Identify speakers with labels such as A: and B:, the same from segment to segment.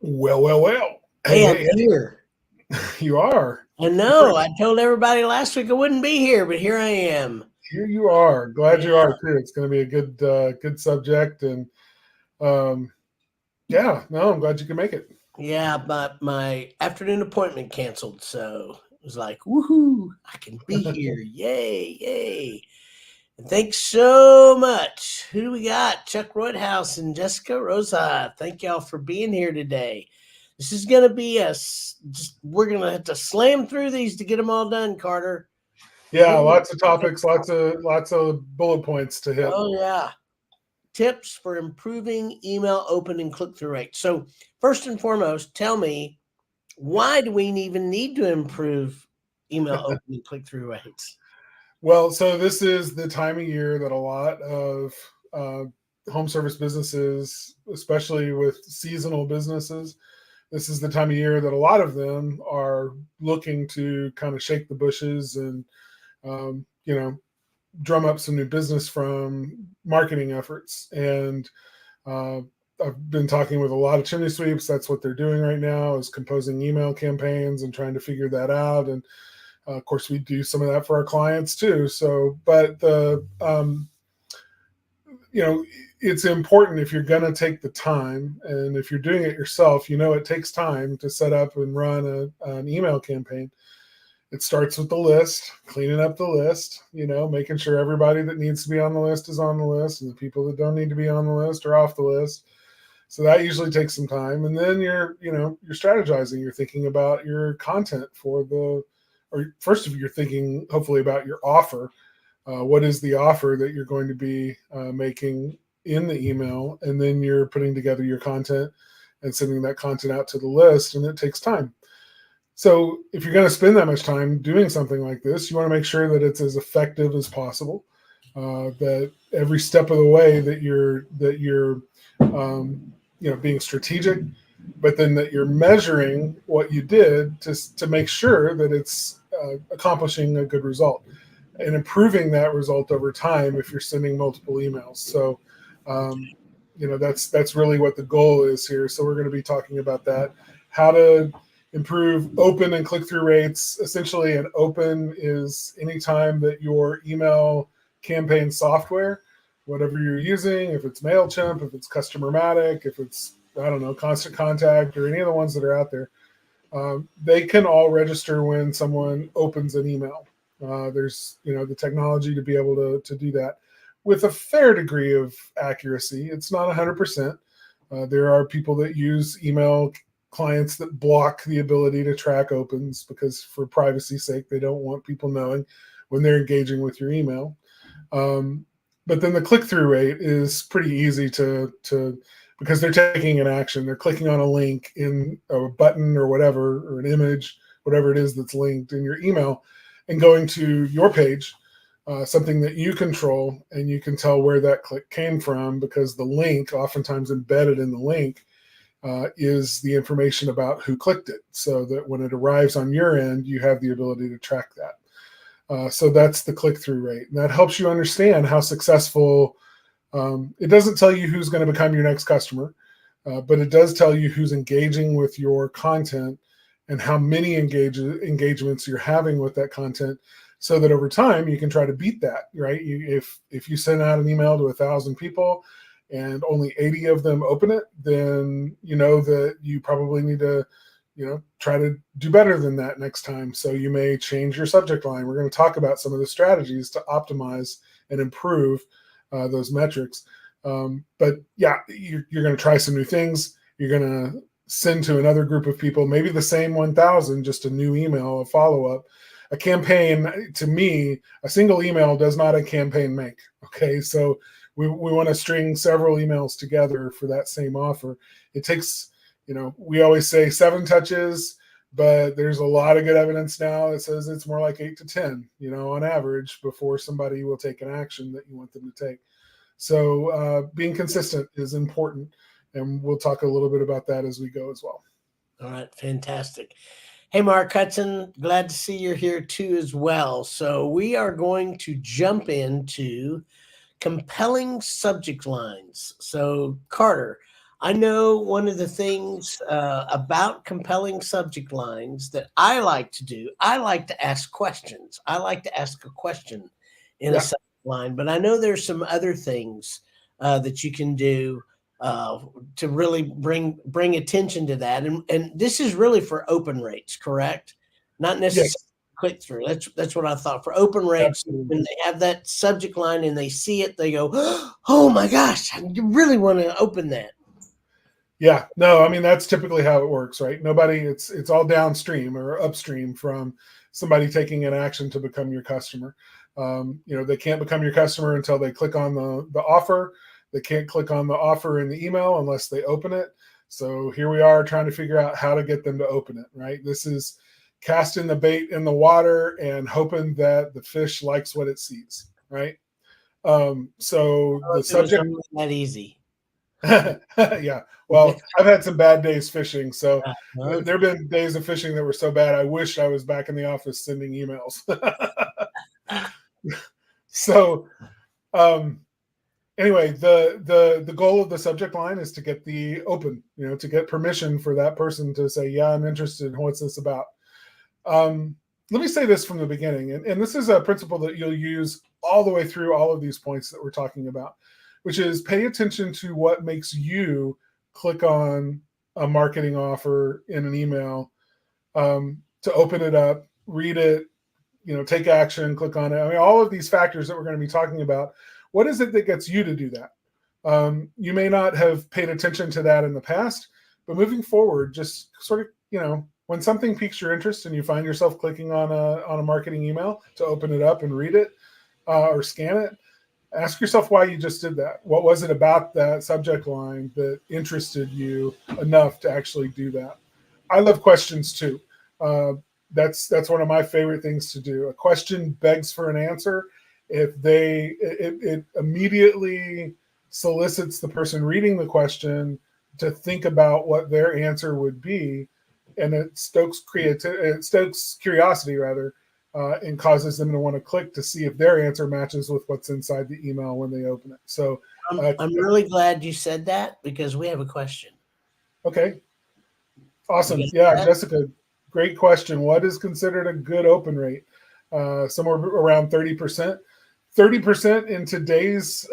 A: Well, well, well. Hey,
B: Hey, I'm
A: hey,
B: here.
A: hey. You are.
B: I
A: You're pretty,
B: know. I told everybody last week I wouldn't be here, but here I am.
A: here you are. Glad you
B: Yeah.
A: are too. It's going to be a good subject, and um, yeah, no, I'm glad you can make it.
B: Yeah, but my afternoon appointment canceled, so it was like, woohoo, I can be here. Yay, yay. And thanks so much. Who do we got? Chuck Roydhouse and Jessica Rosa. Thank y'all for being here today. This is going to be we're going to have to slam through these to get them all done, Carter.
A: Yeah, lots of topics, lots of bullet points to hit.
B: Oh, yeah. Tips for improving email open and click through rate. So, first and foremost, tell me, why do we even need to improve email open and click through rates?
A: Well, so this is the time of year that a lot of uh, home service businesses, especially with seasonal businesses, this is the time of year that a lot of them are looking to kind of shake the bushes and you know, drum up some new business from marketing efforts. And uh, I've been talking with a lot of chimney sweeps. That's what they're doing right now, is composing email campaigns and trying to figure that out. And of course, we do some of that for our clients too. So, but you know, it's important if you're going to take the time, and if you're doing it yourself, it takes time to set up and run an email campaign. It starts with the list, cleaning up the list, making sure everybody that needs to be on the list is on the list, and the people that don't need to be on the list are off the list. So that usually takes some time. And then you're strategizing. You're thinking about your content or first of all, you're thinking hopefully about your offer. What is the offer that you're going to be making in the email? And then you're putting together your content and sending that content out to the list, and it takes time. So if you're going to spend that much time doing something like this, you want to make sure that it's as effective as possible. That every step of the way that you're being strategic, but then that you're measuring what you did to make sure that it's accomplishing a good result and improving that result over time if you're sending multiple emails. So that's really what the goal is here. So we're going to be talking about that, how to improve open and click-through rates. Essentially, an open is anytime that your email campaign software, whatever you're using, if it's MailChimp, if it's Customermatic, if it's, I don't know, Constant Contact, or any of the ones that are out there, they can all register when someone opens an email. There's the technology to be able to do that with a fair degree of accuracy. It's not 100%. There are people that use email clients that block the ability to track opens because, for privacy's sake, they don't want people knowing when they're engaging with your email. But then the click-through rate is pretty easy to because they're taking an action. They're clicking on a link in a button or whatever, or an image, whatever it is that's linked in your email, and going to your page, something that you control, and you can tell where that click came from because the link, oftentimes embedded in the link, is the information about who clicked it, so that when it arrives on your end, you have the ability to track that. So that's the click-through rate. And that helps you understand how successful. It doesn't tell you who's going to become your next customer, but it does tell you who's engaging with your content and how many engagements you're having with that content, so that over time you can try to beat that, right? If you send out an email to 1,000 people and only 80 of them open it, then you know that you probably need to try to do better than that next time. So you may change your subject line. We're going to talk about some of the strategies to optimize and improve those metrics. But yeah, you're going to try some new things. You're going to send to another group of people, maybe the same 1,000, just a new email, a follow-up. A campaign, to me, a single email does not a campaign make. Okay, so we want to string several emails together for that same offer. It takes, we always say 7 touches, but there's a lot of good evidence now that says it's more like 8 to 10, on average, before somebody will take an action that you want them to take. So being consistent is important, and we'll talk a little bit about that as we go as well.
B: All right, fantastic. Hey, Mark Hudson, glad to see you're here too as well. So we are going to jump into compelling subject lines. So, Carter, I know one of the things about compelling subject lines that I like to do, I like to ask questions. I like to ask a question in a
A: Yeah.
B: subject line, but I know there's some other things that you can do uh, to really bring attention to that. And this is really for open rates, correct? Not necessarily
A: Yes.
B: click through. That's what I thought. For open rates,
A: Absolutely.
B: when they have that subject line and they see it, they go, "Oh my gosh, I really want to open that."
A: Yeah, no, I mean that's typically how it works, right? Nobody, it's all downstream or upstream from somebody taking an action to become your customer. They can't become your customer until they click on the offer. They can't click on the offer in the email unless they open it. So here we are trying to figure out how to get them to open it, right? This is casting the bait in the water and hoping that the fish likes what it sees, right? So
B: Oh,
A: the
B: if it was
A: subject
B: only that easy.
A: yeah. Well, I've had some bad days fishing. So there
B: Okay.
A: have been days of fishing that were so bad, I wish I was back in the office sending emails. So, um, anyway, the goal of the subject line is to get the open, to get permission for that person to say, yeah, I'm interested. What's this about? Um, Let me say this from the beginning, and this is a principle that you'll use all the way through all of these points that we're talking about, which is pay attention to what makes you click on a marketing offer in an email, to open it up, read it, take action, click on it. I mean, all of these factors that we're going to be talking about. What is it that gets you to do that? You may not have paid attention to that in the past, but moving forward, just sort of, when something piques your interest and you find yourself clicking on a marketing email to open it up and read it, or scan it, ask yourself why you just did that. What was it about that subject line that interested you enough to actually do that? I love questions too. Uh, that's one of my favorite things to do. A question begs for an answer. If it immediately solicits the person reading the question to think about what their answer would be, and it stokes curiosity rather, and causes them to want to click to see if their answer matches with what's inside the email when they open it. So,
B: I'm really glad you said that because we have a question.
A: okay,
B: You
A: awesome.
B: get
A: Yeah,
B: that?
A: Jessica, great question. What is considered a good open rate? Somewhere around 30%. 30% in today's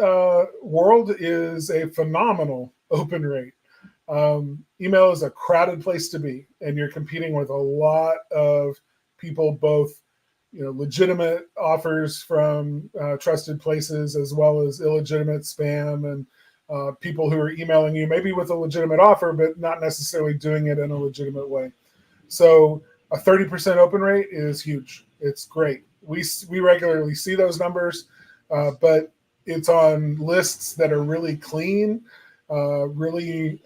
A: world is a phenomenal open rate. Email is a crowded place to be, and you're competing with a lot of people, both legitimate offers from trusted places as well as illegitimate spam and people who are emailing you maybe with a legitimate offer but not necessarily doing it in a legitimate way. So a 30% open rate is huge. It's great. We regularly see those numbers, but it's on lists that are really clean, really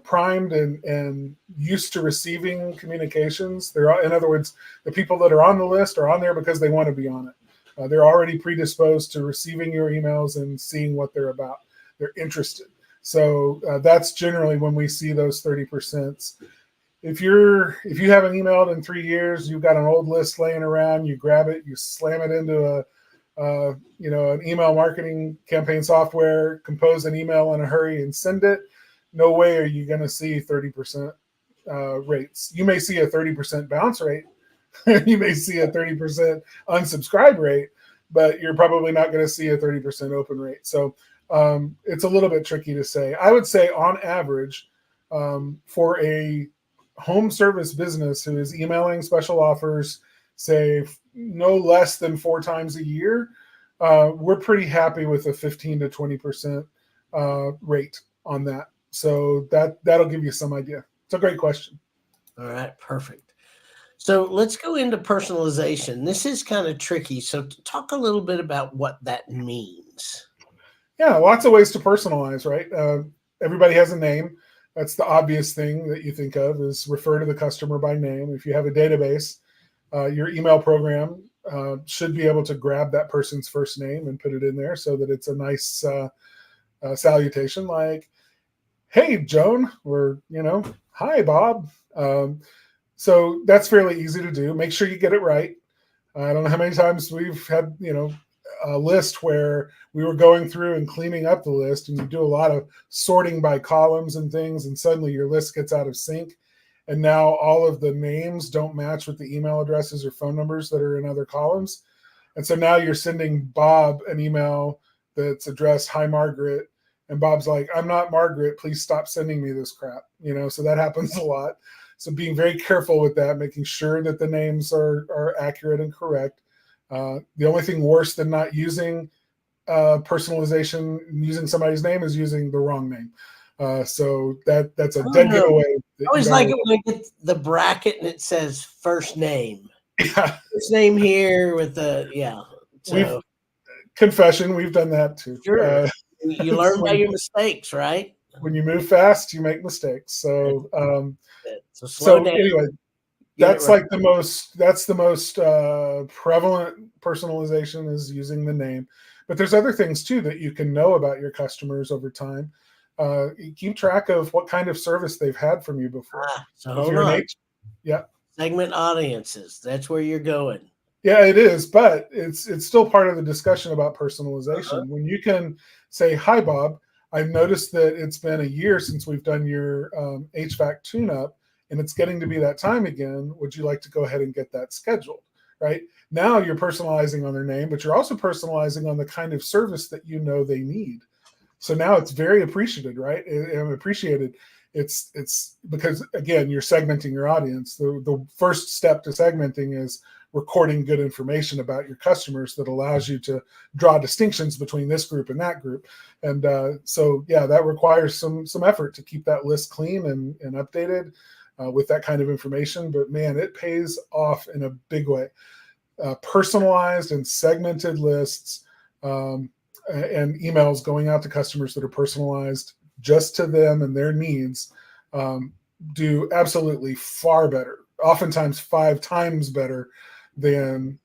A: primed and used to receiving communications. In other words, the people that are on the list are on there because they want to be on it. They're already predisposed to receiving your emails and seeing what they're about. They're interested. So that's generally when we see those 30%. If you haven't emailed in 3 years, you've got an old list laying around, you grab it, you slam it into an email marketing campaign software, compose an email in a hurry and send it. No way are you going to see 30% rates. You may see a 30% bounce rate. You may see a 30% unsubscribe rate, but you're probably not going to see a 30% open rate. So it's a little bit tricky to say. I would say on average, for a home service business who is emailing special offers, say no less than 4 times a year, we're pretty happy with a 15 to 20% rate on that. So that'll give you some idea. It's a great question.
B: All right, perfect. So let's go into personalization. This is kind of tricky. So talk a little bit about what that means.
A: Yeah, lots of ways to personalize, right? Everybody has a name. That's the obvious thing that you think of is refer to the customer by name. If you have a database, your email program should be able to grab that person's first name and put it in there so that it's a nice salutation like, hey, Joan, or, hi, Bob. So that's fairly easy to do. Make sure you get it right. I don't know how many times we've had, a list where we were going through and cleaning up the list, and you do a lot of sorting by columns and things, and suddenly your list gets out of sync. And now all of the names don't match with the email addresses or phone numbers that are in other columns. And so now you're sending Bob an email that's addressed, "Hi, Margaret." And Bob's like, "I'm not Margaret. Please stop sending me this crap." So that happens a lot. So being very careful with that, making sure that the names are accurate and correct. The only thing worse than not using personalization, using somebody's name, is using the wrong name. So that's a dead giveaway.
B: I always like it when I get the bracket and it says first name.
A: Yeah.
B: First name here with the, yeah. So,
A: confession, we've done that too.
B: Sure. You learn by your mistakes, right?
A: When you move fast, you make mistakes. So,
B: so
A: anyway, that's right. That's the most prevalent personalization, is using the name. But there's other things too that you can know about your customers over time. You keep track of what kind of service they've had from you before.
B: So hold on.
A: Yeah.
B: Segment audiences. That's where you're going.
A: Yeah, it is, but it's still part of the discussion about personalization. When you can say, "Hi, Bob, I've noticed that it's been a year since we've done your HVAC tune-up, and it's getting to be that time again. Would you like to go ahead and get that scheduled?" Right? Now you're personalizing on their name, but you're also personalizing on the kind of service that they need. So now it's very appreciated, right? Appreciated. It's because, again, you're segmenting your audience. The first step to segmenting is recording good information about your customers that allows you to draw distinctions between this group and that group. And so, yeah, that requires some effort to keep that list clean and updated with that kind of information. But man, it pays off in a big way. Personalized and segmented lists and emails going out to customers that are personalized just to them and their needs do absolutely far better, oftentimes 5 times better than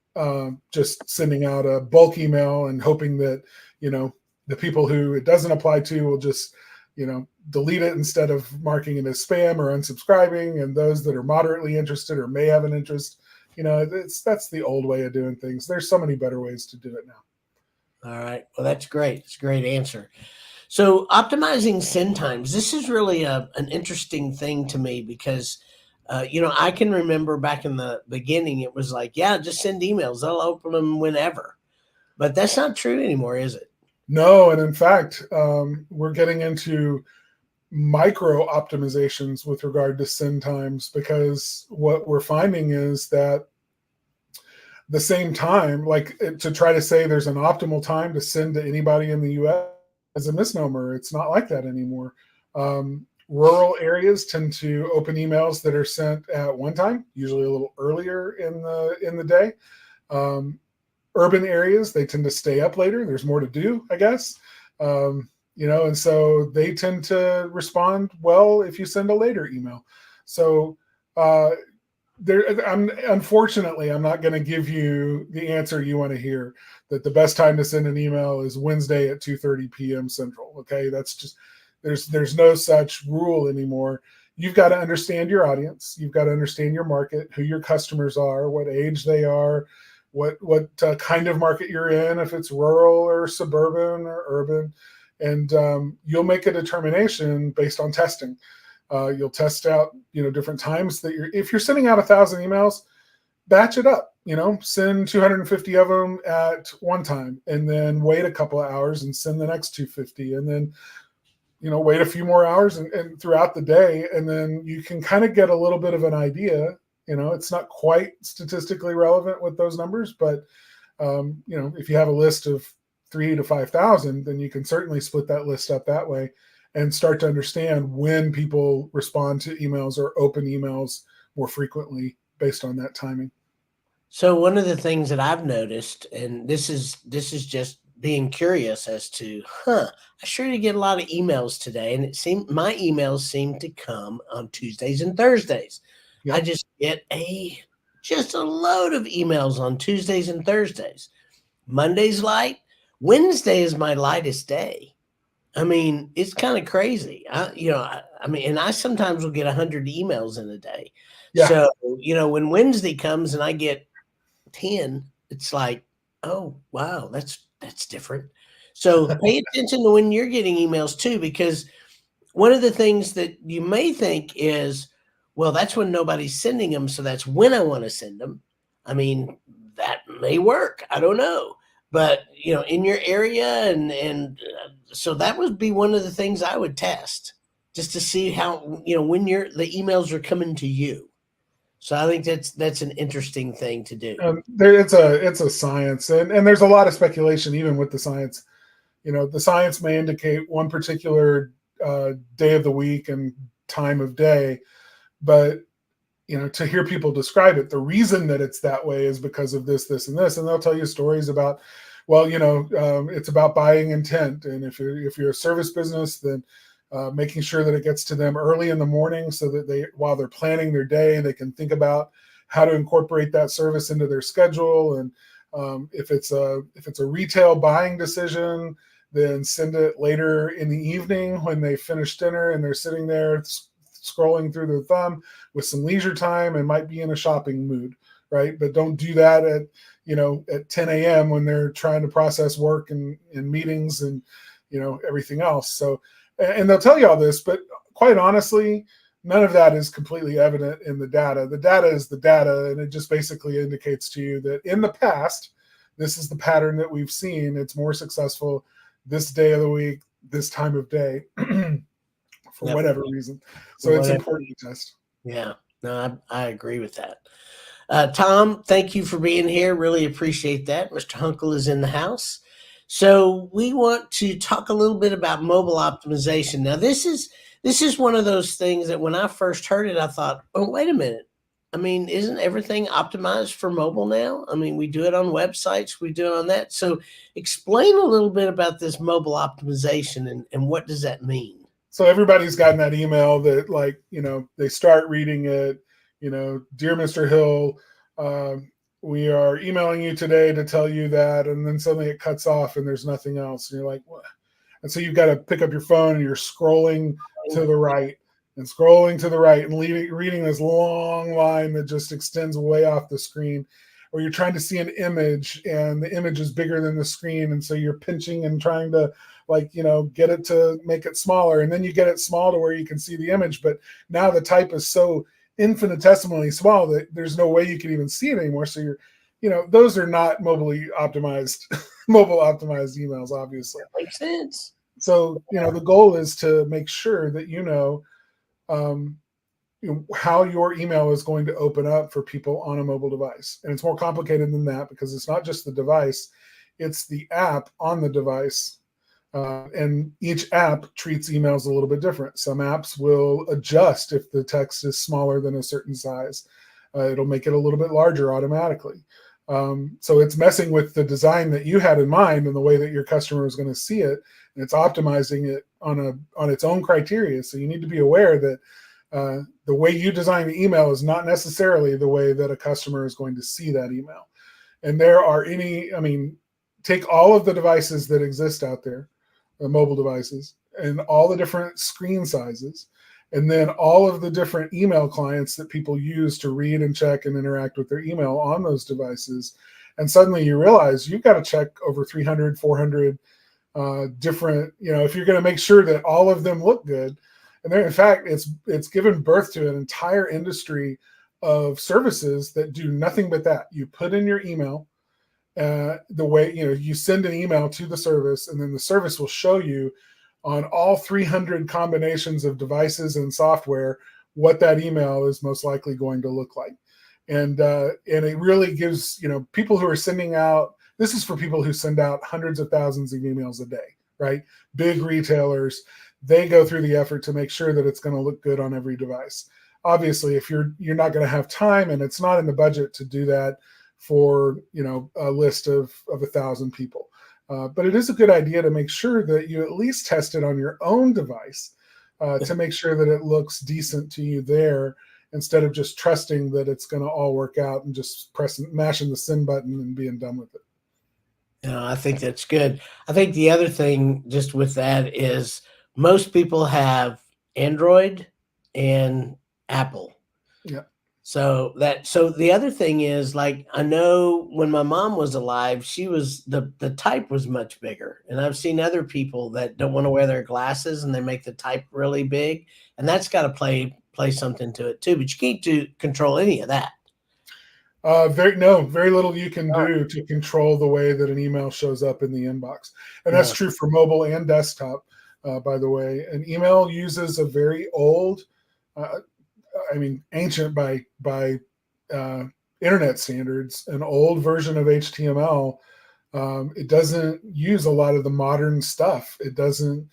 A: just sending out a bulk email and hoping that the people who it doesn't apply to will just delete it instead of marking it as spam or unsubscribing, and those that are moderately interested or may have an interest, that's the old way of doing things. There's so many better ways to do it now.
B: All right, well, that's great. It's a great answer. So optimizing send times, this is really an interesting thing to me because I can remember back in the beginning, it was like, yeah, just send emails. They'll open them whenever. But that's not true anymore, is it?
A: No. And in fact, we're getting into micro optimizations with regard to send times, because what we're finding is that the same time, like to try to say there's an optimal time to send to anybody in the U.S. is a misnomer. It's not like that anymore. Rural areas tend to open emails that are sent at one time, usually a little earlier in the day. Urban areas, they tend to stay up later. There's more to do, I guess. And so they tend to respond well if you send a later email. So unfortunately, I'm not going to give you the answer you want to hear, that the best time to send an email is Wednesday at 2:30 p.m. Central. Okay, that's just there's no such rule anymore. You've got to understand your audience. You've got to understand your market, who your customers are, what age they are, what kind of market you're in, if it's rural or suburban or urban, and you'll make a determination based on testing. You'll test out, different times that if you're sending out 1,000 emails, batch it up, send 250 of them at one time, and then wait a couple of hours and send the next 250, and then, wait a few more hours and throughout the day. And then you can kind of get a little bit of an idea. It's not quite statistically relevant with those numbers, but, if you have a list of 3,000 to 5,000, then you can certainly split that list up that way and start to understand when people respond to emails or open emails more frequently based on that timing.
B: So one of the things that I've noticed, and this is just being curious as to, I sure did get a lot of emails today, and it seemed my emails seem to come on Tuesdays and Thursdays. Yep. I just get just a load of emails on Tuesdays and Thursdays. Monday's light. Wednesday is my lightest day. I mean, it's kind of crazy. And I sometimes will get 100 emails in a day. Yeah. So, when Wednesday comes and I get 10, it's like, Oh, wow, that's different. So pay attention to when you're getting emails too, because one of the things that you may think is, well, that's when nobody's sending them, so that's when I want to send them. I mean, that may work. I don't know, but in your area, and so that would be one of the things I would test, just to see how when the emails are coming to you. So I think that's an interesting thing to do.
A: It's a science, and there's a lot of speculation even with the science. The science may indicate one particular day of the week and time of day, but to hear people describe it, the reason that it's that way is because of this, this, and this, and they'll tell you stories about, well, it's about buying intent, and if you're a service business, then making sure that it gets to them early in the morning so that while they're planning their day, they can think about how to incorporate that service into their schedule. And if it's a retail buying decision, then send it later in the evening when they finish dinner and they're sitting there scrolling through their thumb with some leisure time and might be in a shopping mood, right? But don't do that at 10 a.m. when they're trying to process work and meetings and everything else. So, and they'll tell you all this, but quite honestly, none of that is completely evident in the data. The data is the data, and it just basically indicates to you that in the past, this is the pattern that we've seen. It's more successful this day of the week, this time of day, for whatever reason. So it's important to test.
B: Yeah, no, I agree with that. Tom, thank you for being here. Really appreciate that. Mr. Hunkel is in the house. So we want to talk a little bit about mobile optimization. Now, this is one of those things that when I first heard it, I thought, oh, wait a minute. I mean, isn't everything optimized for mobile now? I mean, we do it on websites, we do it on that. So explain a little bit about this mobile optimization and what does that mean?
A: So everybody's gotten that email that they start reading it, dear Mr. Hill, we are emailing you today to tell you that, and then suddenly it cuts off and there's nothing else. And you're like, what? And so you've got to pick up your phone and you're scrolling to the right and scrolling to the right and reading this long line that just extends way off the screen. Or you're trying to see an image and the image is bigger than the screen. And so you're pinching and trying to get it to make it smaller. And then you get it small to where you can see the image. But now the type is so infinitesimally small that there's no way you can even see it anymore. So those are not mobile optimized emails, obviously.
B: That makes sense.
A: So, the goal is to make sure that how your email is going to open up for people on a mobile device. And it's more complicated than that because it's not just the device, it's the app on the device. And each app treats emails a little bit different. Some apps will adjust if the text is smaller than a certain size. It'll make it a little bit larger automatically. So it's messing with the design that you had in mind and the way that your customer is going to see it, and it's optimizing it on its own criteria. So you need to be aware that the way you design the email is not necessarily the way that a customer is going to see that email. And take all of the devices that exist out there, the mobile devices, and all the different screen sizes, and then all of the different email clients that people use to read and check and interact with their email on those devices. And suddenly you realize you've got to check over 300, 400 different, if you're going to make sure that all of them look good. And then, in fact, it's given birth to an entire industry of services that do nothing but that. You put in your email, the way, you send an email to the service, and then the service will show you on all 300 combinations of devices and software what that email is most likely going to look like. And it really gives, people who are sending out, this is for people who send out hundreds of thousands of emails a day, right? Big retailers, they go through the effort to make sure that it's going to look good on every device. Obviously, if you're not going to have time and it's not in the budget to do that for, a list of 1,000 people. But it is a good idea to make sure that you at least test it on your own device to make sure that it looks decent to you there, instead of just trusting that it's going to all work out and just mashing the send button and being done with it.
B: I think that's good. I think the other thing just with that is most people have Android and Apple.
A: Yeah.
B: So the other thing is, like, I know when my mom was alive, the type was much bigger. And I've seen other people that don't want to wear their glasses and they make the type really big. And that's got to play something to it too. But you can't control any of that.
A: Very little you can do to control the way that an email shows up in the inbox. And that's true for mobile and desktop, by the way. An email uses a very old, ancient by internet standards, an old version of HTML. It doesn't use a lot of the modern stuff. It doesn't.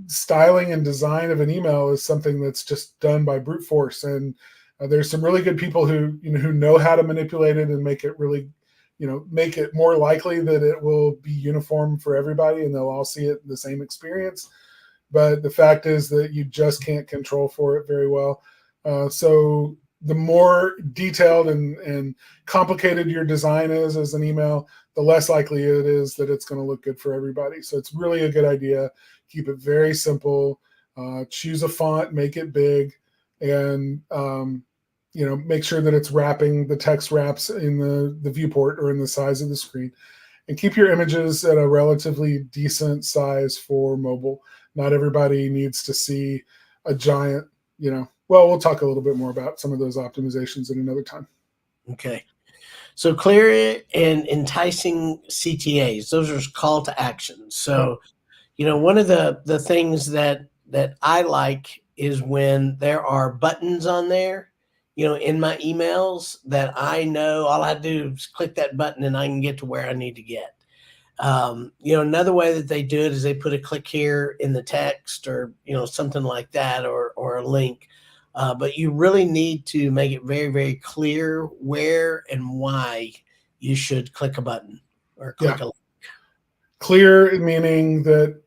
A: Styling and design of an email is something that's just done by brute force, and there's some really good people who know how to manipulate it and make it really, make it more likely that it will be uniform for everybody and they'll all see it the same experience. But the fact is that you just can't control for it very well. So the more detailed and complicated your design is as an email, the less likely it is that it's going to look good for everybody. So it's really a good idea. Keep it very simple. Choose a font, make it big, and make sure that it's wrapping, the text wraps in the viewport or in the size of the screen. And keep your images at a relatively decent size for mobile. Not everybody needs to see a giant, well, we'll talk a little bit more about some of those optimizations in another time.
B: Okay. So clear and enticing CTAs, those are call to action. So, one of the things that I like is when there are buttons on there, in my emails that I know all I do is click that button and I can get to where I need to get. Another way that they do it is they put a click here in the text or, something like that, or a link. But you really need to make it very, very clear where and why you should click a button or click a link.
A: Clear meaning that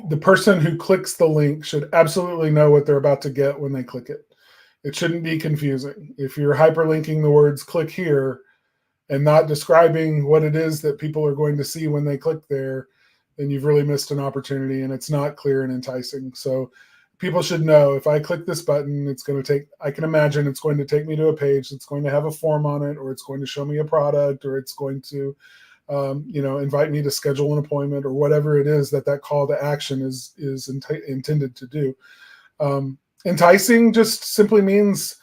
A: the person who clicks the link should absolutely know what they're about to get when they click it. It shouldn't be confusing. If you're hyperlinking the words click here and not describing what it is that people are going to see when they click there, then you've really missed an opportunity and it's not clear and enticing. So people should know, if I click this button, I can imagine it's going to take me to a page that's going to have a form on it, or it's going to show me a product, or it's going to, invite me to schedule an appointment, or whatever it is that call to action is intended to do. Enticing just simply means,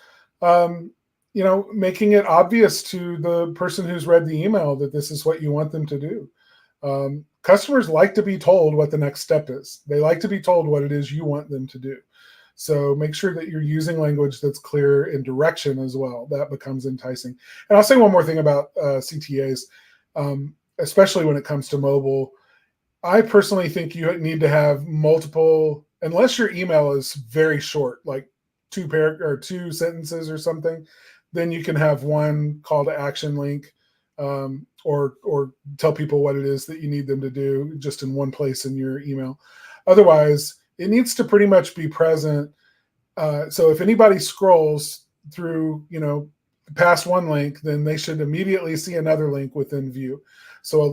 A: making it obvious to the person who's read the email that this is what you want them to do. Customers like to be told what the next step is. They like to be told what it is you want them to do. So make sure that you're using language that's clear in direction as well. That becomes enticing. And I'll say one more thing about CTAs, especially when it comes to mobile. I personally think you need to have multiple, unless your email is very short, like two sentences or something, then you can have one call to action link, or tell people what it is that you need them to do just in one place in your email. Otherwise, it needs to pretty much be present. So if anybody scrolls through, past one link, then they should immediately see another link within view. So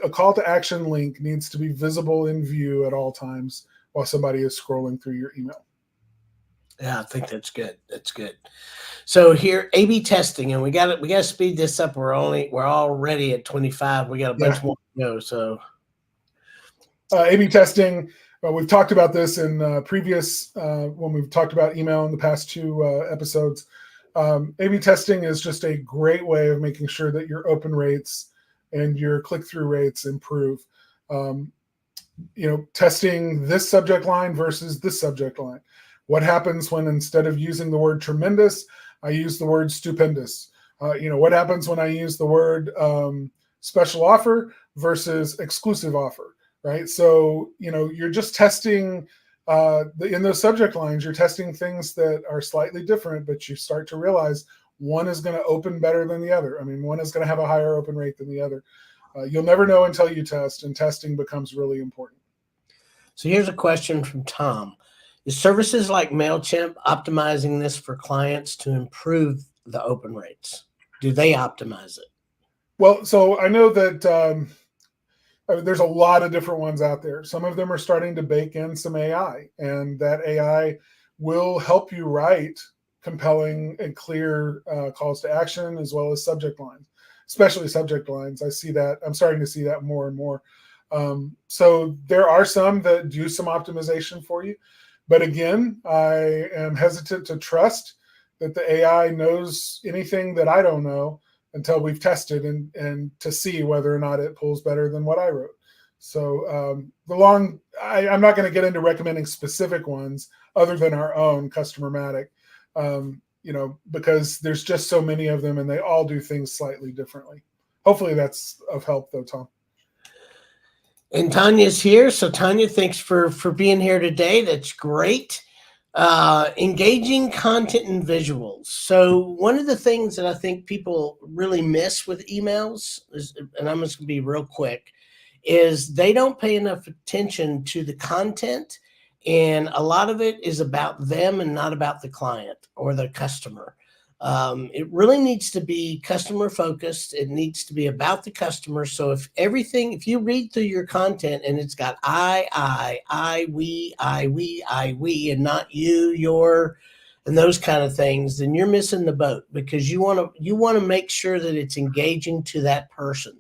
A: a call to action link needs to be visible in view at all times while somebody is scrolling through your email.
B: Yeah, I think that's good. That's good. So here, A/B testing, and we got to speed this up. We're already at 25. We got a bunch more to go. So
A: A/B testing, we've talked about this in previous when we've talked about email in the past two episodes. A/B testing is just a great way of making sure that your open rates and your click-through rates improve. Testing this subject line versus this subject line. What happens when instead of using the word tremendous, I use the word stupendous? What happens when I use the word special offer versus exclusive offer, right? So, you're just testing in those subject lines, you're testing things that are slightly different, but you start to realize one is going to open better than the other. I mean, one is going to have a higher open rate than the other. You'll never know until you test, and testing becomes really important.
B: So here's a question from Tom. Is services like MailChimp optimizing this for clients to improve the open rates? Do they optimize it?
A: Well, so I know that there's a lot of different ones out there. Some of them are starting to bake in some AI, and that AI will help you write compelling and clear calls to action, as well as subject lines, especially subject lines. I see that. I'm starting to see that more and more. So there are some that do some optimization for you. But again, I am hesitant to trust that the AI knows anything that I don't know until we've tested and to see whether or not it pulls better than what I wrote. So I'm not going to get into recommending specific ones other than our own Customer-Matic, because there's just so many of them and they all do things slightly differently. Hopefully that's of help though, Tom.
B: And Tanya's here. So Tanya, thanks for being here today. That's great. Engaging content and visuals. So one of the things that I think people really miss with emails is, and I'm just gonna be real quick, is they don't pay enough attention to the content. And a lot of it is about them and not about the client or the customer. It really needs to be customer focused. It needs to be about the customer. So if you read through your content and it's got I, we, and not you, your, and those kind of things, then you're missing the boat, because you want to make sure that it's engaging to that person.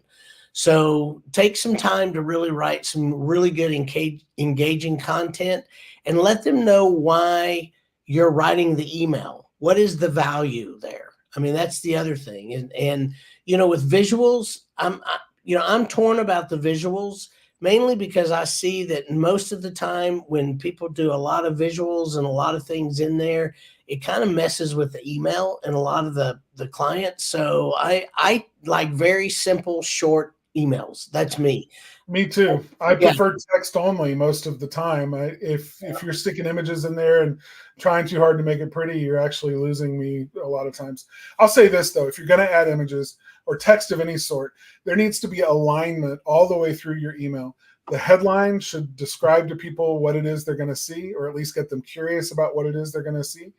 B: So take some time to really write some really good engaging content and let them know why you're writing the email. What is the value there? I mean, that's the other thing. And with visuals, I'm torn about the visuals, mainly because I see that most of the time when people do a lot of visuals and a lot of things in there, it kind of messes with the email and a lot of the clients. So I like very simple, short emails. That's me.
A: Me too. I prefer text only most of the time. If you're sticking images in there and trying too hard to make it pretty, you're actually losing me a lot of times. I'll say this though, if you're going to add images or text of any sort, there needs to be alignment all the way through your email. The headline should describe to people what it is they're going to see, or at least get them curious about what it is they're going to see.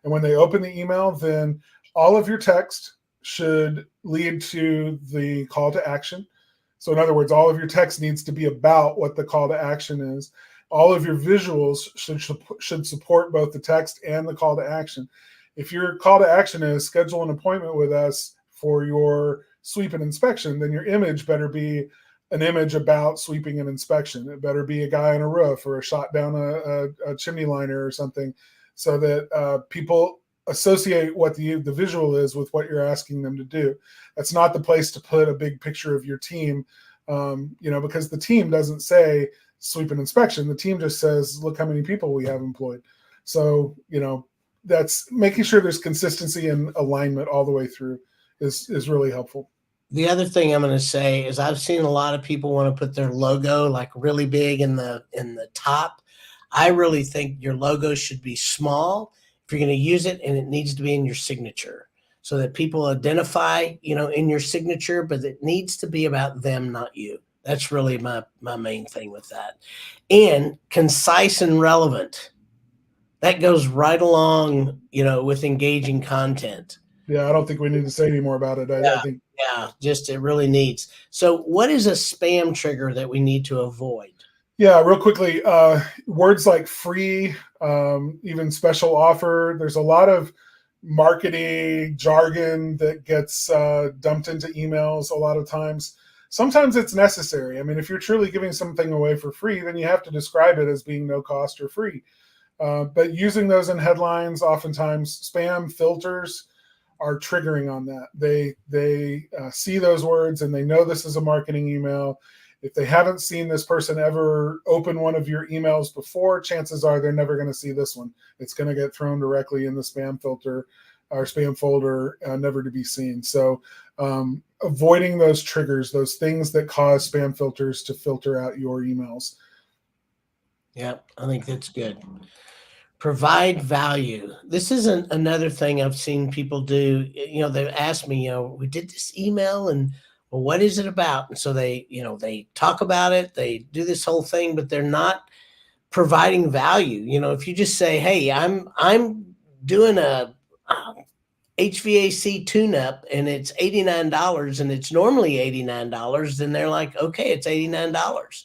A: And when they open the email, then all of your text should lead to the call to action. So in other words, all of your text needs to be about what the call to action is. All of your visuals should support both the text and the call to action. If your call to action is schedule an appointment with us for your sweep and inspection, then your image better be an image about sweeping and inspection. It better be a guy on a roof or a shot down a chimney liner or something, so that people associate what the visual is with what you're asking them to do. That's not the place to put a big picture of your team, because the team doesn't say sweep and inspection. The team just says, look how many people we have employed. So, that's making sure there's consistency and alignment all the way through is really helpful.
B: The other thing I'm going to say is I've seen a lot of people want to put their logo like really big in the top. I really think your logo should be small if you're going to use it, and it needs to be in your signature so that people identify, in your signature, but it needs to be about them, not you. That's really my main thing with that. And concise and relevant. That goes right along, with engaging content.
A: Yeah, I don't think we need to say any more about it. I think.
B: Yeah, just it really needs. So what is a spam trigger that we need to avoid?
A: Yeah, real quickly, words like free, even special offer. There's a lot of marketing jargon that gets dumped into emails a lot of times. Sometimes it's necessary. I mean, if you're truly giving something away for free, then you have to describe it as being no cost or free. But using those in headlines, oftentimes spam filters are triggering on that. They see those words and they know this is a marketing email. If they haven't seen this person ever open one of your emails before, chances are they're never going to see this one. It's going to get thrown directly in the spam filter or spam folder, never to be seen. So avoiding those triggers, those things that cause spam filters to filter out your emails.
B: Yeah, I think that's good. Provide value. This isn't another thing I've seen people do. They've asked me, we did this email and, well, what is it about? And so they talk about it, they do this whole thing, but they're not providing value. If you just say, hey, I'm doing a HVAC tune-up and it's $89 and it's normally $89, then they're like, okay, it's $89.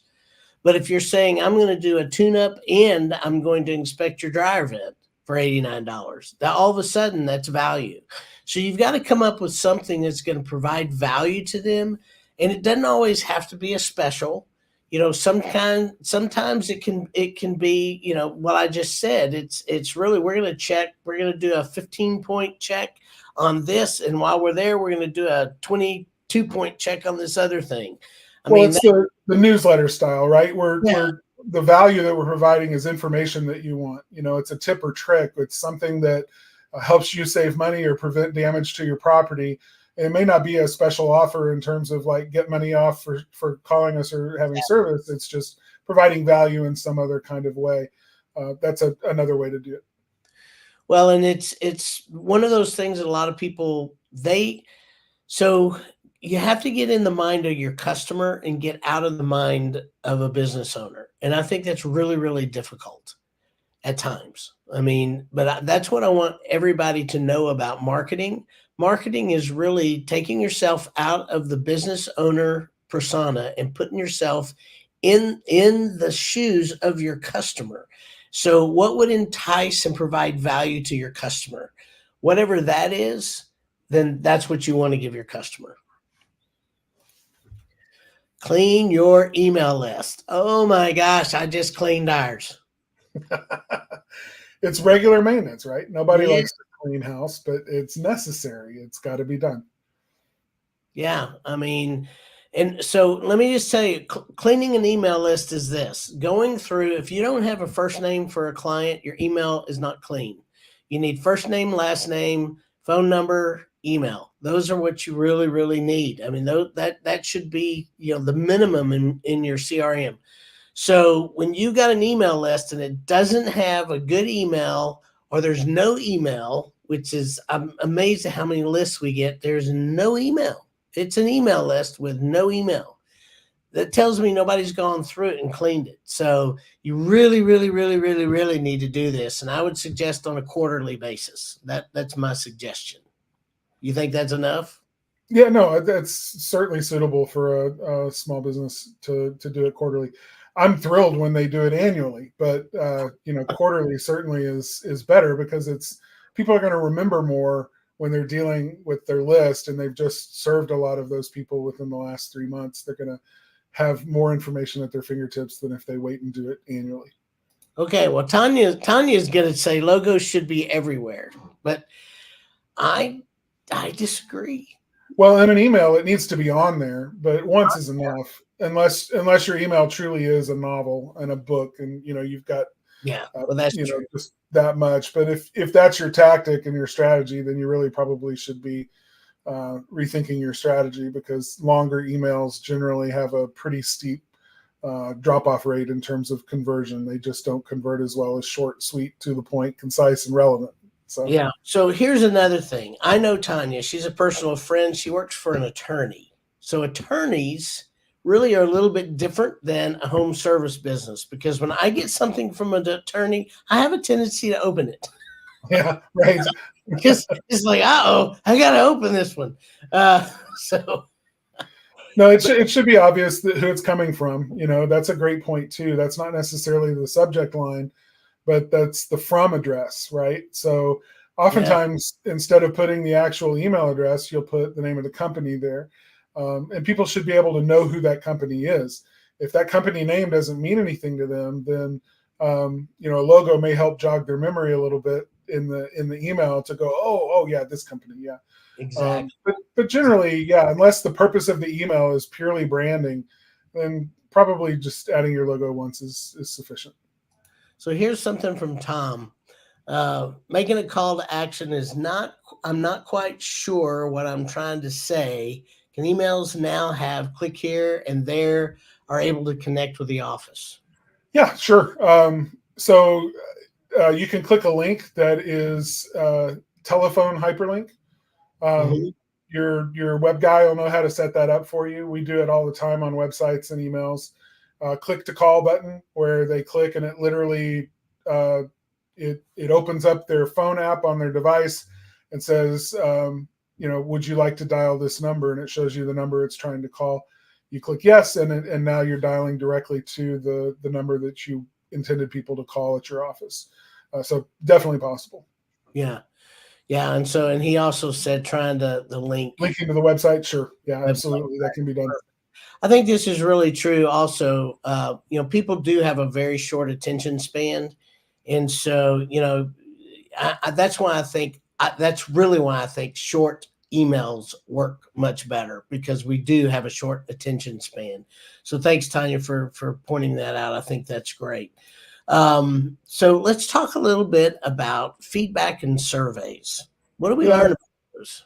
B: But if you're saying I'm going to do a tune-up and I'm going to inspect your dryer vent, for $89. That all of a sudden that's value. So you've got to come up with something that's going to provide value to them. And it doesn't always have to be a special. Sometimes it can be, what I just said. It's really, we're going to do a 15-point check on this. And while we're there, we're going to do a 22-point check on this other thing.
A: It's the newsletter style, right? We're the value that we're providing is information that you want. It's a tip or trick. It's something that helps you save money or prevent damage to your property. It may not be a special offer in terms of like get money off for calling us or having service. It's just providing value in some other kind of way. That's another way to do it.
B: Well, and it's one of those things that a lot of people, so you have to get in the mind of your customer and get out of the mind of a business owner. And I think that's really, really difficult at times. But that's what I want everybody to know about marketing. Marketing is really taking yourself out of the business owner persona and putting yourself in the shoes of your customer. So what would entice and provide value to your customer? Whatever that is, then that's what you want to give your customer. Clean your email list. Oh my gosh, I just cleaned ours.
A: It's regular maintenance, right? Nobody likes to clean house, but it's necessary. It's got to be done.
B: Yeah. And so let me just tell you, cleaning an email list is this. Going through, if you don't have a first name for a client, your email is not clean. You need first name, last name, phone number, email. Those are what you really, really need. That should be, the minimum in your CRM. So when you got an email list and it doesn't have a good email, or there's no email, which is, I'm amazed at how many lists we get. There's no email. It's an email list with no email. That tells me nobody's gone through it and cleaned it. So you really, really, really, really, really need to do this. And I would suggest on a quarterly basis. That's my suggestion. You think that's enough?
A: Yeah, no, that's certainly suitable for a small business to do it quarterly. I'm thrilled when they do it annually, but quarterly certainly is better because people are going to remember more when they're dealing with their list and they've just served a lot of those people within the last 3 months. They're going to have more information at their fingertips than if they wait and do it annually.
B: Okay, well, Tanya's going to say logos should be everywhere, but I disagree.
A: Well, in an email, it needs to be on there, but once is enough. Unless your email truly is a novel and a book, and you've got
B: that's true.
A: Just that much. But if that's your tactic and your strategy, then you really probably should be rethinking your strategy, because longer emails generally have a pretty steep drop-off rate in terms of conversion. They just don't convert as well as short, sweet, to the point, concise, and relevant. So
B: yeah. So here's another thing. I know Tanya. She's a personal friend. She works for an attorney. So attorneys really are a little bit different than a home service business, because when I get something from an attorney, I have a tendency to open it.
A: Yeah, right.
B: Because it's like, I got to open this one. So.
A: No, it should be obvious who it's coming from. That's a great point too. That's not necessarily the subject line, but that's the from address, right? So oftentimes, instead of putting the actual email address, you'll put the name of the company there. And people should be able to know who that company is. If that company name doesn't mean anything to them, then a logo may help jog their memory a little bit in the email to go, oh yeah, this company, yeah.
B: Exactly.
A: But generally, yeah, unless the purpose of the email is purely branding, then probably just adding your logo once is sufficient.
B: So here's something from Tom. Making a call to action I'm not quite sure what I'm trying to say. Can emails now have click here and there are able to connect with the office?
A: Yeah, sure. So you can click a link that is telephone hyperlink. Your web guy will know how to set that up for you. We do it all the time on websites and emails. Click to call button, where they click and it literally it opens up their phone app on their device and says, would you like to dial this number? And it shows you the number it's trying to call. You click yes, and now you're dialing directly to the number that you intended people to call at your office. So definitely possible.
B: Yeah. Yeah. And he also said trying to the link.
A: Linking to the website, sure. Yeah,
B: Website.
A: absolutely. That can be done.
B: I think this is really true. Also, people do have a very short attention span, and so that's why that's really why I think short emails work much better, because we do have a short attention span. So thanks, Tanya, for pointing that out. I think that's great. So let's talk a little bit about feedback and surveys. What do we learn about those?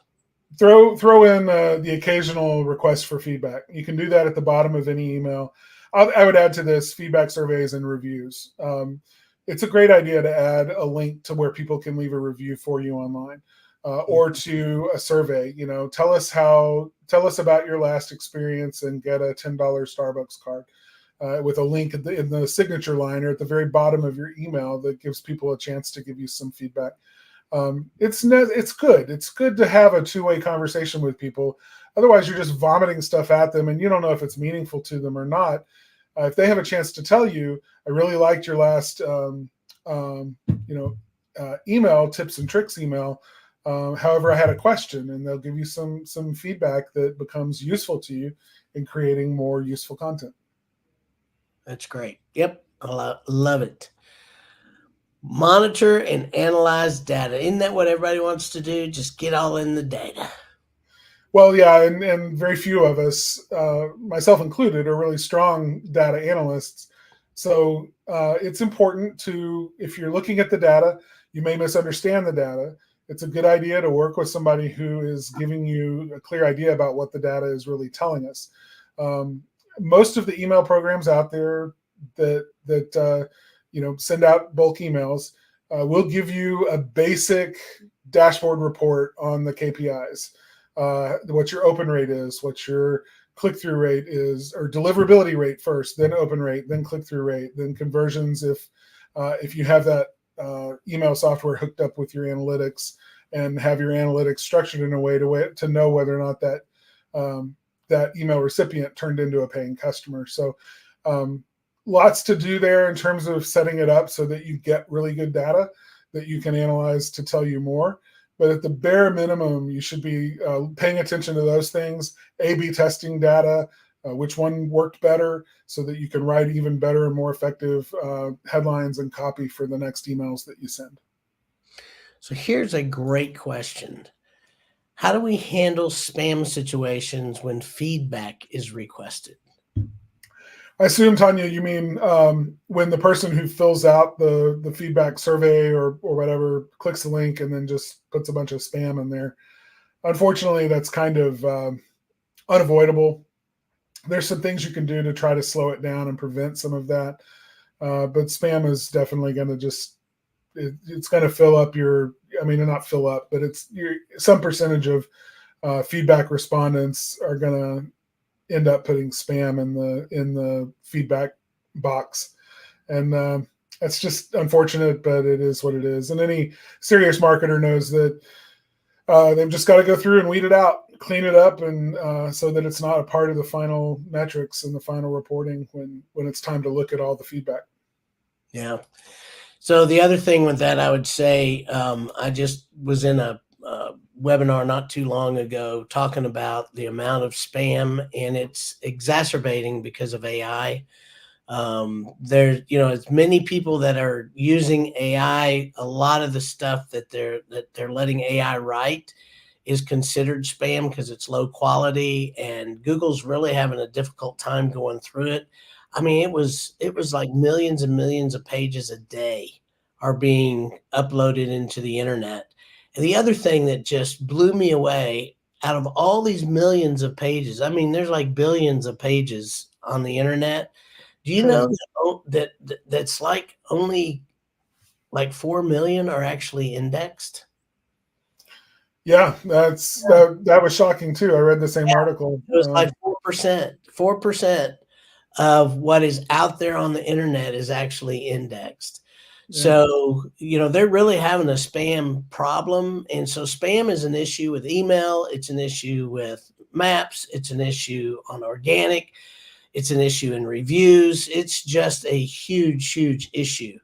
A: Throw in the occasional request for feedback. You can do that at the bottom of any email. I would add to this feedback surveys and reviews. It's a great idea to add a link to where people can leave a review for you online, or to a survey. Tell us about your last experience and get a $10 Starbucks card, with a link in the signature line or at the very bottom of your email that gives people a chance to give you some feedback. It's good. It's good to have a two-way conversation with people. Otherwise, you're just vomiting stuff at them, and you don't know if it's meaningful to them or not. If they have a chance to tell you, I really liked your last, email, tips and tricks email. However, I had a question, and they'll give you some feedback that becomes useful to you in creating more useful content.
B: That's great. Yep, I love it. Monitor and analyze data. Isn't that what everybody wants to do? Just get all in the data.
A: Well, yeah, and very few of us, myself included, are really strong data analysts. So it's important to, if you're looking at the data, you may misunderstand the data. It's a good idea to work with somebody who is giving you a clear idea about what the data is really telling us. Most of the email programs out there that send out bulk emails will give you a basic dashboard report on the KPIs. What your open rate is, what your click-through rate is, or deliverability rate first, then open rate, then click-through rate, then conversions if you have that email software hooked up with your analytics, and have your analytics structured in a way to know whether or not that email recipient turned into a paying customer. So lots to do there in terms of setting it up so that you get really good data that you can analyze to tell you more. But at the bare minimum, you should be paying attention to those things, A/B testing data, which one worked better, so that you can write even better and more effective headlines and copy for the next emails that you send.
B: So here's a great question. How do we handle spam situations when feedback is requested?
A: I assume, Tanya, you mean when the person who fills out the feedback survey or whatever clicks the link and then just puts a bunch of spam in there. Unfortunately, that's kind of unavoidable. There's some things you can do to try to slow it down and prevent some of that. But spam is definitely going to it's going to fill up not fill up, but some percentage of feedback respondents are going to end up putting spam in the feedback box, and that's just unfortunate, but it is what it is. And any serious marketer knows that they've just got to go through and weed it out, clean it up, and so that it's not a part of the final metrics and the final reporting when it's time to look at all the feedback.
B: Yeah. So the other thing with that, I would say, I just was in a webinar not too long ago talking about the amount of spam, and it's exacerbating because of AI. There's as many people that are using AI, a lot of the stuff that they're letting AI write is considered spam because it's low quality, and Google's really having a difficult time going through it. I mean, it was like millions and millions of pages a day are being uploaded into the internet. And the other thing that just blew me away, out of all these millions of pages, I mean, there's like billions of pages on the internet. Do you know that's like only like 4 million are actually indexed?
A: Yeah, that was shocking too. I read the same article.
B: It was like 4% of what is out there on the internet is actually indexed. So, they're really having a spam problem. And so spam is an issue with email. It's an issue with maps. It's an issue on organic. It's an issue in reviews. It's just a huge, huge issue.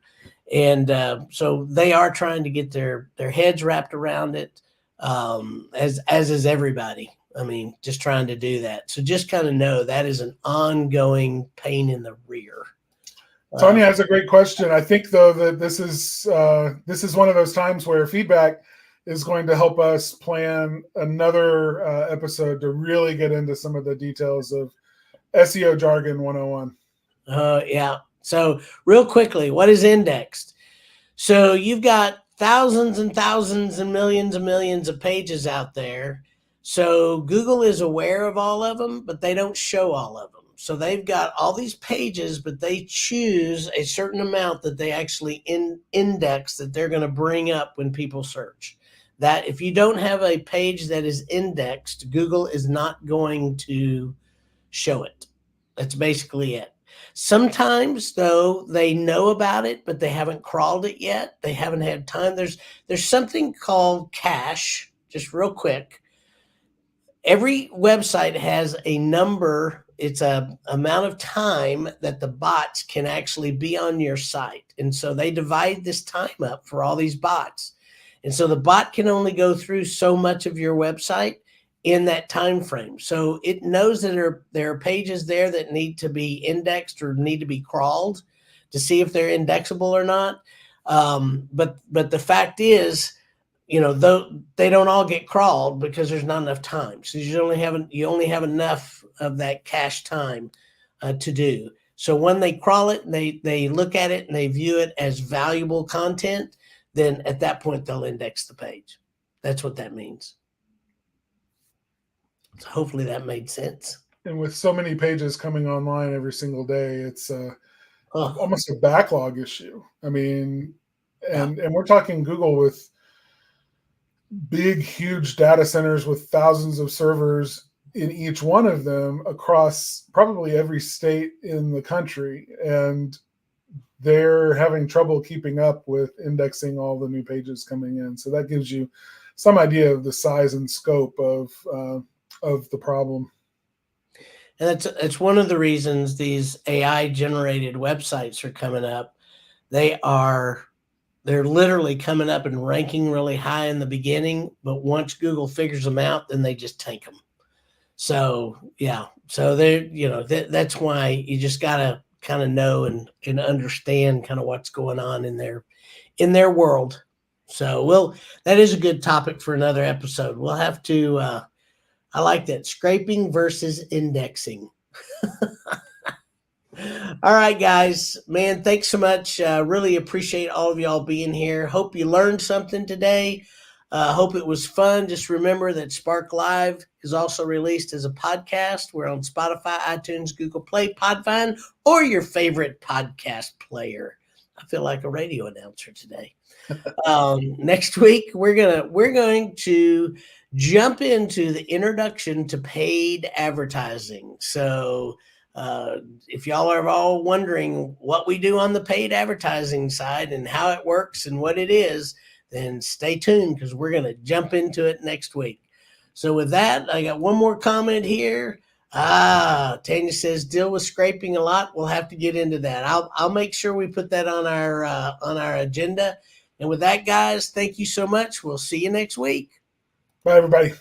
B: And so they are trying to get their heads wrapped around it, as is everybody. I mean, just trying to do that. So just kind of know that is an ongoing pain in the rear.
A: Tanya has a great question. I think, though, that this is one of those times where feedback is going to help us plan another episode to really get into some of the details of SEO jargon 101.
B: Yeah. So real quickly, what is indexed? So you've got thousands and thousands and millions of pages out there. So Google is aware of all of them, but they don't show all of them. So they've got all these pages, but they choose a certain amount that they actually index that they're going to bring up when people search. That if you don't have a page that is indexed, Google is not going to show it. That's basically it. Sometimes, though, they know about it, but they haven't crawled it yet. They haven't had time. There's something called cache, just real quick. Every website has a number. It's a amount of time that the bots can actually be on your site. And so they divide this time up for all these bots. And so the bot can only go through so much of your website in that time frame. So it knows that there are pages there that need to be indexed or need to be crawled to see if they're indexable or not. But the fact is, though they don't all get crawled because there's not enough time. So you only have enough of that cache time to do. So when they crawl it, they look at it and they view it as valuable content, then at that point they'll index the page. That's what that means. So hopefully that made sense.
A: And with so many pages coming online every single day, it's almost a backlog issue. I mean, and we're talking Google with big, huge data centers with thousands of servers in each one of them across probably every state in the country. And they're having trouble keeping up with indexing all the new pages coming in. So that gives you some idea of the size and scope of the problem.
B: And that's one of the reasons these AI generated websites are coming up. They're literally coming up and ranking really high in the beginning, but once Google figures them out, then they just tank them. So yeah, so that's why you just gotta kind of know and understand kind of what's going on in their world. So that is a good topic for another episode. We'll have to. I like that, scraping versus indexing. All right, guys, man, thanks so much. Really appreciate all of y'all being here. Hope you learned something today. Hope it was fun. Just remember that Spark Live is also released as a podcast. We're on Spotify, iTunes, Google Play, Podvine, or your favorite podcast player. I feel like a radio announcer today. Next week, we're going to jump into the introduction to paid advertising. So if y'all are all wondering what we do on the paid advertising side and how it works and what it is, then stay tuned because we're going to jump into it next week. So with that, I got one more comment here. Tanya says deal with scraping a lot. We'll have to get into that. I'll make sure we put that on our agenda. And with that, guys, thank you so much. We'll see you next week.
A: Bye, everybody.